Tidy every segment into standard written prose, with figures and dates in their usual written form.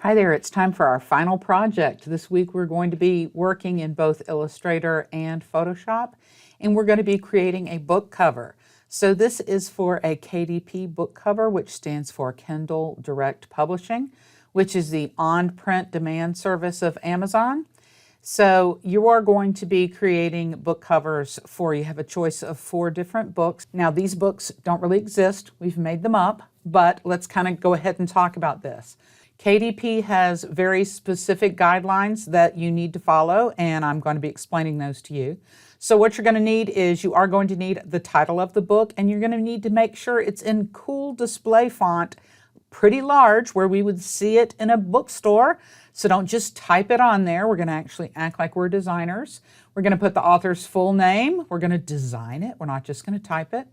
Hi there, it's time for our final project. This week we're going to be working in both Illustrator and Photoshop, and we're going to be creating a book cover. So this is for a KDP book cover, which stands for Kindle Direct Publishing, which is the on-print demand service of Amazon. So you are going to be creating book covers you have a choice of 4 different books. Now these books don't really exist, we've made them up, but let's kind of go ahead and talk about this. KDP has very specific guidelines that you need to follow, and I'm going to be explaining those to you. So what you're going to need is you are going to need the title of the book, and you're going to need to make sure it's in cool display font, pretty large, where we would see it in a bookstore. So don't just type it on there. We're going to actually act like we're designers. We're going to put the author's full name. We're going to design it. We're not just going to type it.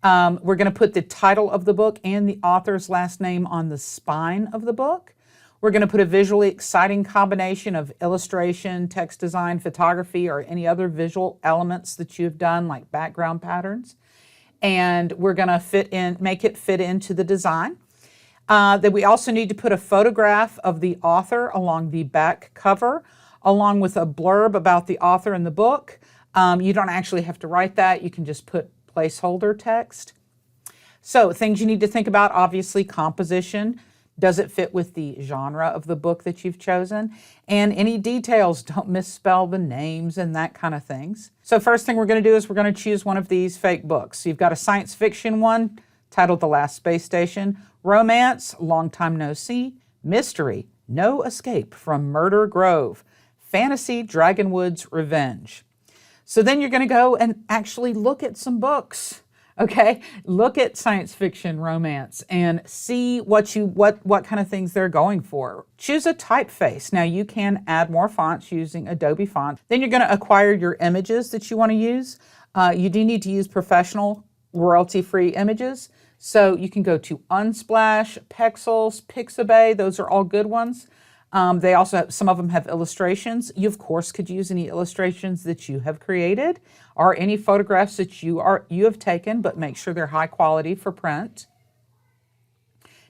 We're going to put the title of the book and the author's last name on the spine of the book. We're going to put a visually exciting combination of illustration, text design, photography, or any other visual elements that you've done, like background patterns. And we're going to make it fit into the design. Then we also need to put a photograph of the author along the back cover, along with a blurb about the author and the book. You don't actually have to write that. You can just put placeholder text. So things you need to think about, obviously composition. Does it fit with the genre of the book that you've chosen? And any details, don't misspell the names and that kind of things. So first thing we're going to do is we're going to choose one of these fake books. So you've got a science fiction one titled The Last Space Station, romance, Long Time No See, mystery, No Escape from Murder Grove, fantasy, Dragonwood's Revenge. So then you're going to go and actually look at some books, okay? Look at science fiction, romance, and see what kind of things they're going for. Choose a typeface. Now you can add more fonts using Adobe Font. Then you're going to acquire your images that you want to use. You do need to use professional, royalty-free images. So you can go to Unsplash, Pexels, Pixabay. Those are all good ones. They also have, some of them have illustrations. You of course could use any illustrations that you have created or any photographs that you have taken, but make sure they're high quality for print.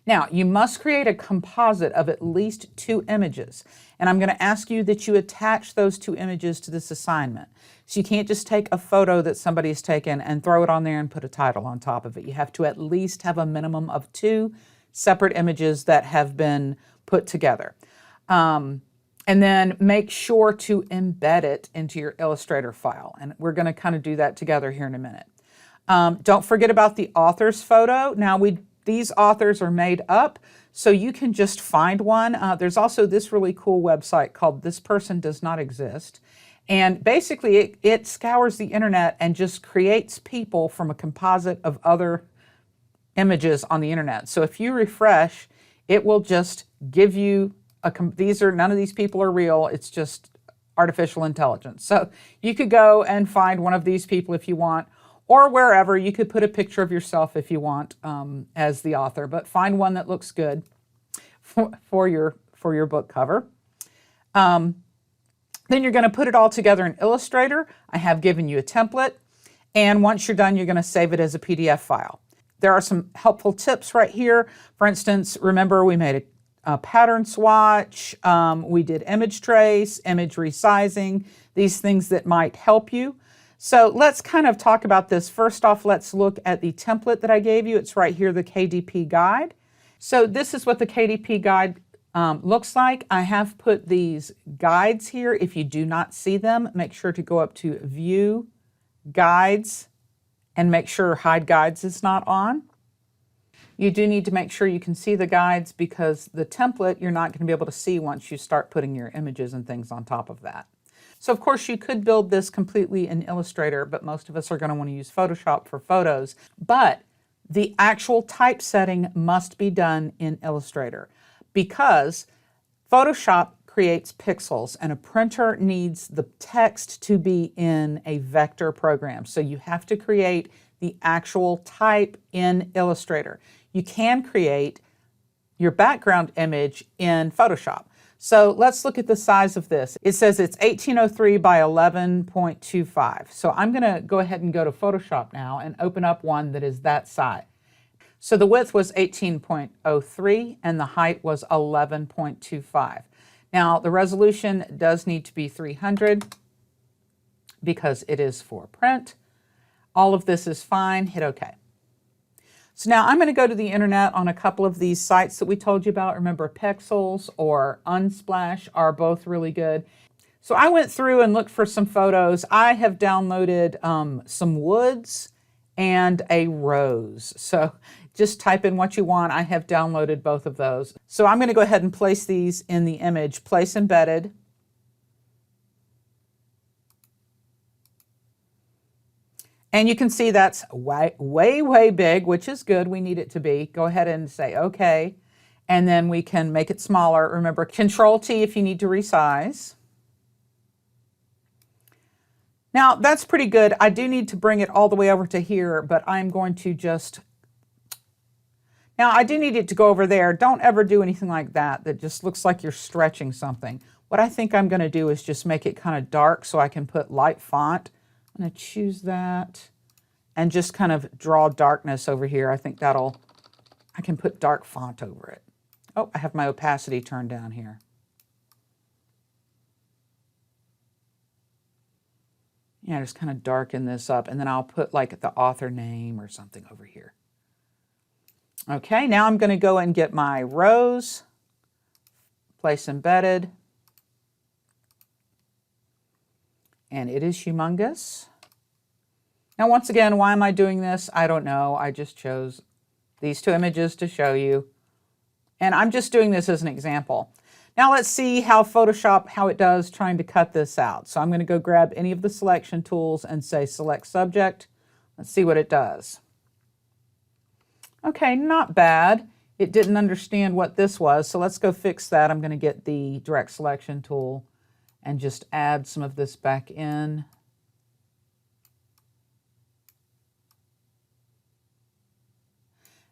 Now you must create a composite of at least 2 images, and I'm going to ask you that you attach those 2 images to this assignment. So you can't just take a photo that somebody's taken and throw it on there and put a title on top of it. You have to at least have a minimum of 2 separate images that have been put together. And then make sure to embed it into your Illustrator file. And we're going to kind of do that together here in a minute. Don't forget about the author's photo. Now these authors are made up, so you can just find one. There's also this really cool website called This Person Does Not Exist. And basically it scours the internet and just creates people from a composite of other images on the internet. So if you refresh, it will just give you none of these people are real. It's just artificial intelligence. So you could go and find one of these people if you want, or wherever. You could put a picture of yourself if you want as the author, but find one that looks good for your book cover. Then you're going to put it all together in Illustrator. I have given you a template, and once you're done, you're going to save it as a PDF file. There are some helpful tips right here. For instance, remember we made a pattern swatch, we did image trace, image resizing, these things that might help you. So let's kind of talk about this. First off, let's look at the template that I gave you. It's right here, the KDP guide. So this is what the KDP guide looks like. I have put these guides here. If you do not see them, make sure to go up to View, Guides, and make sure Hide Guides is not on. You do need to make sure you can see the guides, because the template you're not going to be able to see once you start putting your images and things on top of that. So of course you could build this completely in Illustrator, but most of us are going to want to use Photoshop for photos. But the actual typesetting must be done in Illustrator, because Photoshop creates pixels and a printer needs the text to be in a vector program. So you have to create the actual type in Illustrator. You can create your background image in Photoshop. So let's look at the size of this. It says it's 1803 by 11.25. So I'm going to go ahead and go to Photoshop now and open up one that is that size. So the width was 18.03 and the height was 11.25. Now the resolution does need to be 300 because it is for print. All of this is fine, hit OK. So now I'm going to go to the internet on a couple of these sites that we told you about. Remember, Pexels or Unsplash are both really good. So I went through and looked for some photos. I have downloaded some woods and a rose. So just type in what you want. I have downloaded both of those. So I'm going to go ahead and place these in the image, place embedded. And you can see that's way big, which is good. We need it to be. Go ahead and say OK. And then we can make it smaller. Remember, Control-T if you need to resize. Now, that's pretty good. I do need to bring it all the way over to here, but I'm going to just... Now, I do need it to go over there. Don't ever do anything like that. That just looks like you're stretching something. What I think I'm going to do is just make it kind of dark so I can put light font. I'm going to choose that and just kind of draw darkness over here. I think I can put dark font over it. Oh, I have my opacity turned down here. Yeah, just kind of darken this up, and then I'll put like the author name or something over here. Okay, now I'm going to go and get my rose, place embedded, and it is humongous. Now, once again, why am I doing this? I don't know. I just chose these two images to show you. And I'm just doing this as an example. Now let's see how Photoshop, how it does trying to cut this out. So I'm going to go grab any of the selection tools and say select subject. Let's see what it does. Okay, not bad. It didn't understand what this was, so let's go fix that. I'm going to get the direct selection tool and just add some of this back in.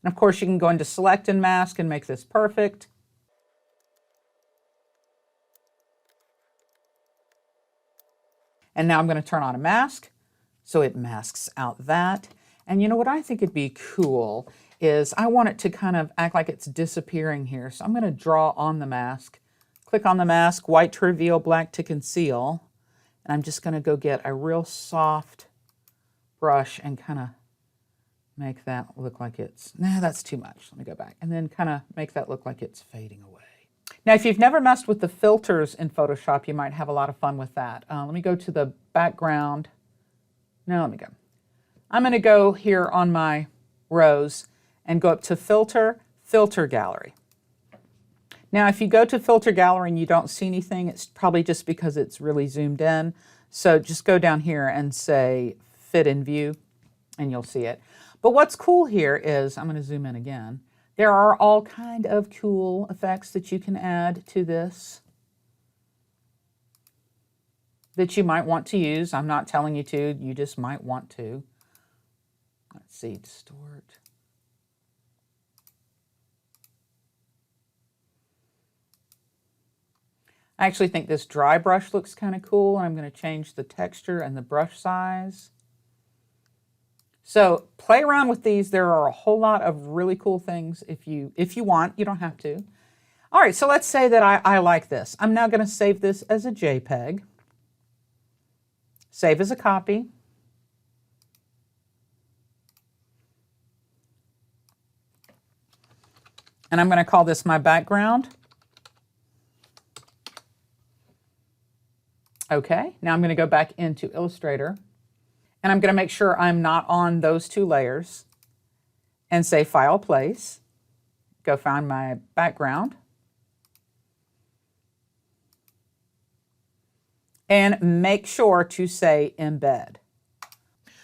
And of course, you can go into select and mask and make this perfect. And now I'm going to turn on a mask, so it masks out that. And you know what I think would be cool is I want it to kind of act like it's disappearing here. So I'm going to draw on the mask. Click on the mask, white to reveal, black to conceal. And I'm just going to go get a real soft brush and kind of make that look like it's, nah, that's too much. Let me go back. And then kind of make that look like it's fading away. Now, if you've never messed with the filters in Photoshop, you might have a lot of fun with that. Let me go to the background. No, let me go. I'm going to go here on my rose and go up to Filter, Filter Gallery. Now, if you go to Filter Gallery and you don't see anything, it's probably just because it's really zoomed in. So just go down here and say Fit in View, and you'll see it. But what's cool here is, I'm going to zoom in again, there are all kind of cool effects that you can add to this that you might want to use. I'm not telling you to, you just might want to. Let's see, distort. I actually think this dry brush looks kind of cool, and I'm going to change the texture and the brush size. So play around with these. There are a whole lot of really cool things if you want. You don't have to. All right, so let's say that I like this. I'm now going to save this as a JPEG. Save as a copy. And I'm going to call this my background. Okay, now I'm going to go back into Illustrator. And I'm going to make sure I'm not on those two layers and say File, Place. Go find my background. And make sure to say Embed.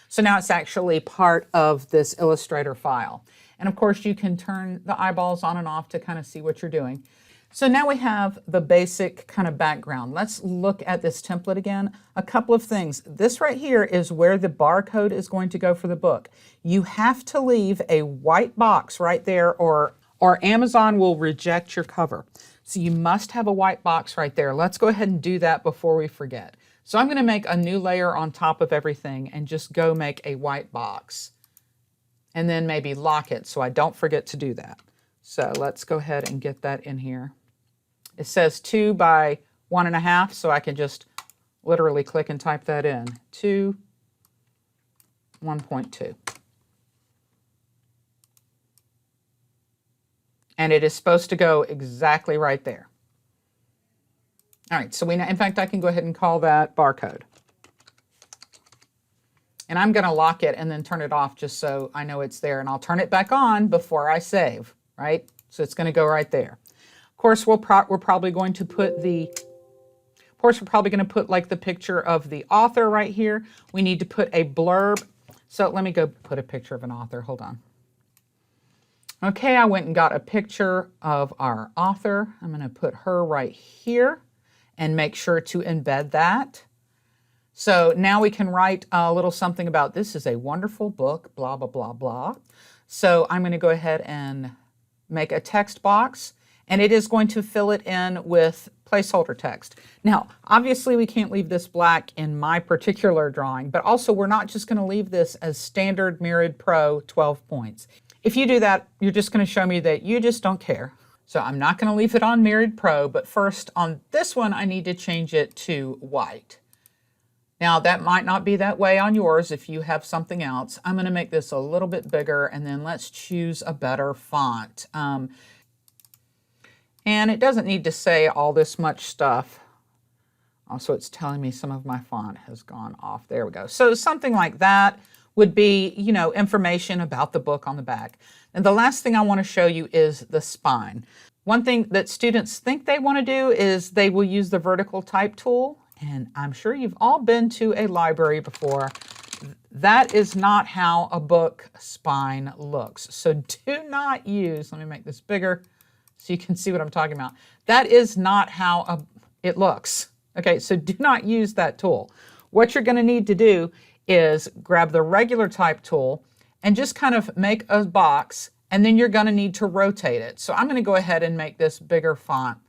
So now it's actually part of this Illustrator file. And of course, you can turn the eyeballs on and off to kind of see what you're doing. So now we have the basic kind of background. Let's look at this template again. A couple of things. This right here is where the barcode is going to go for the book. You have to leave a white box right there or Amazon will reject your cover. So you must have a white box right there. Let's go ahead and do that before we forget. So I'm going to make a new layer on top of everything and just go make a white box. and then maybe lock it so I don't forget to do that. So let's go ahead and get that in here. It says 2 by 1.5, so I can just literally click and type that in. 2, 1.2. And it is supposed to go exactly right there. All right, so in fact, I can go ahead and call that barcode. And I'm going to lock it and then turn it off just so I know it's there. And I'll turn it back on before I save, right? So it's going to go right there. Of course, we're probably going to put like the picture of the author right here. We need to put a blurb. So let me go put a picture of an author. Hold on. Okay, I went and got a picture of our author. I'm going to put her right here and make sure to embed that. So now we can write a little something about this is a wonderful book, blah, blah, blah, blah. So I'm going to go ahead and make a text box, and it is going to fill it in with placeholder text. Now, obviously we can't leave this black in my particular drawing, but also we're not just going to leave this as standard Mirrored Pro 12 points. If you do that, you're just going to show me that you just don't care. So I'm not going to leave it on Mirrored Pro, but first on this one, I need to change it to white. Now that might not be that way on yours if you have something else. I'm going to make this a little bit bigger, and then let's choose a better font. And it doesn't need to say all this much stuff. Also, it's telling me some of my font has gone off. There we go. So something like that would be, you know, information about the book on the back. And the last thing I want to show you is the spine. One thing that students think they want to do is they will use the vertical type tool. And I'm sure you've all been to a library before. That is not how a book spine looks. So do not use, let me make this bigger so you can see what I'm talking about. That is not how it looks. Okay, so do not use that tool. What you're going to need to do is grab the regular type tool and just kind of make a box, and then you're going to need to rotate it. So I'm going to go ahead and make this bigger font.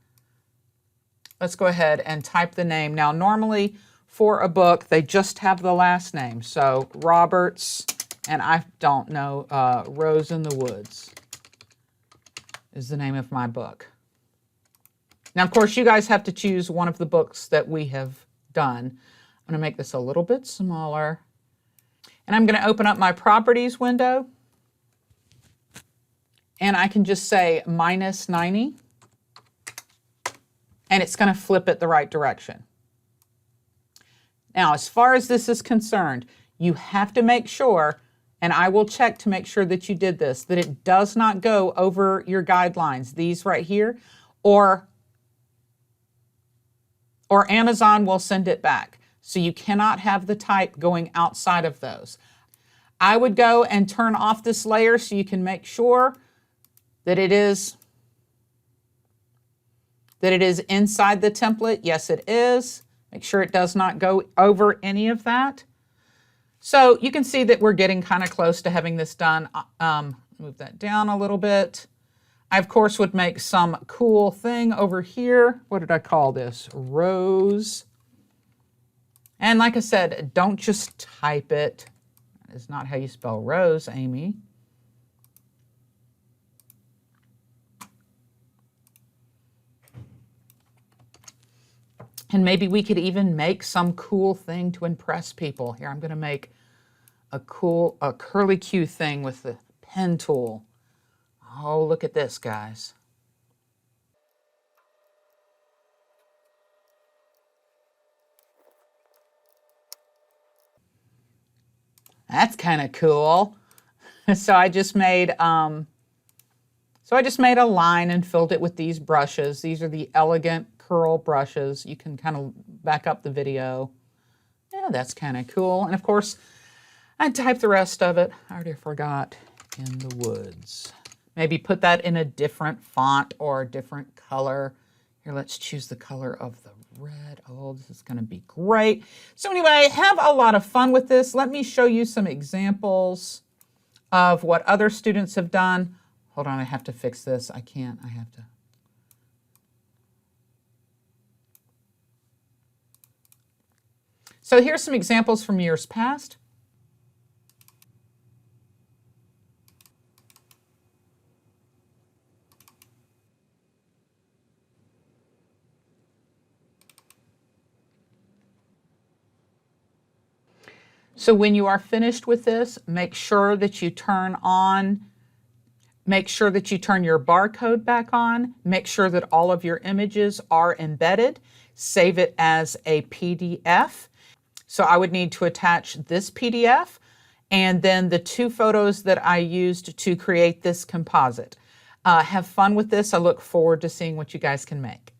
Let's go ahead and type the name. Now, normally for a book, they just have the last name. So Roberts, and I don't know, Rose in the Woods is the name of my book. Now, of course, you guys have to choose one of the books that we have done. I'm going to make this a little bit smaller. And I'm going to open up my properties window. And I can just say -90. And it's going to flip it the right direction. Now, as far as this is concerned, you have to make sure, and I will check to make sure that you did this, that it does not go over your guidelines, these right here, or Amazon will send it back. So you cannot have the type going outside of those. I would go and turn off this layer so you can make sure that it is inside the template. Yes, it is. Make sure it does not go over any of that. So you can see that we're getting kind of close to having this done. Move that down a little bit. I, of course, would make some cool thing over here. What did I call this? Rose. And like I said, don't just type it. That is not how you spell rose, Amy. And maybe we could even make some cool thing to impress people. Here, I'm going to make a curly Q thing with the pen tool. Oh, look at this, guys. That's kind of cool. So I just made a line and filled it with these brushes. These are the Elegant Curl brushes. You can kind of back up the video. Yeah, that's kind of cool. And of course, I typed the rest of it. I already forgot. In the woods. Maybe put that in a different font or a different color. Here, let's choose the color of the red. Oh, this is going to be great. So anyway, have a lot of fun with this. Let me show you some examples of what other students have done. Hold on, I have to fix this. I can't. I have to. So here's some examples from years past. So when you are finished with this, make sure that you turn your barcode back on, make sure that all of your images are embedded, save it as a PDF. So I would need to attach this PDF and then the 2 photos that I used to create this composite. Have fun with this. I look forward to seeing what you guys can make.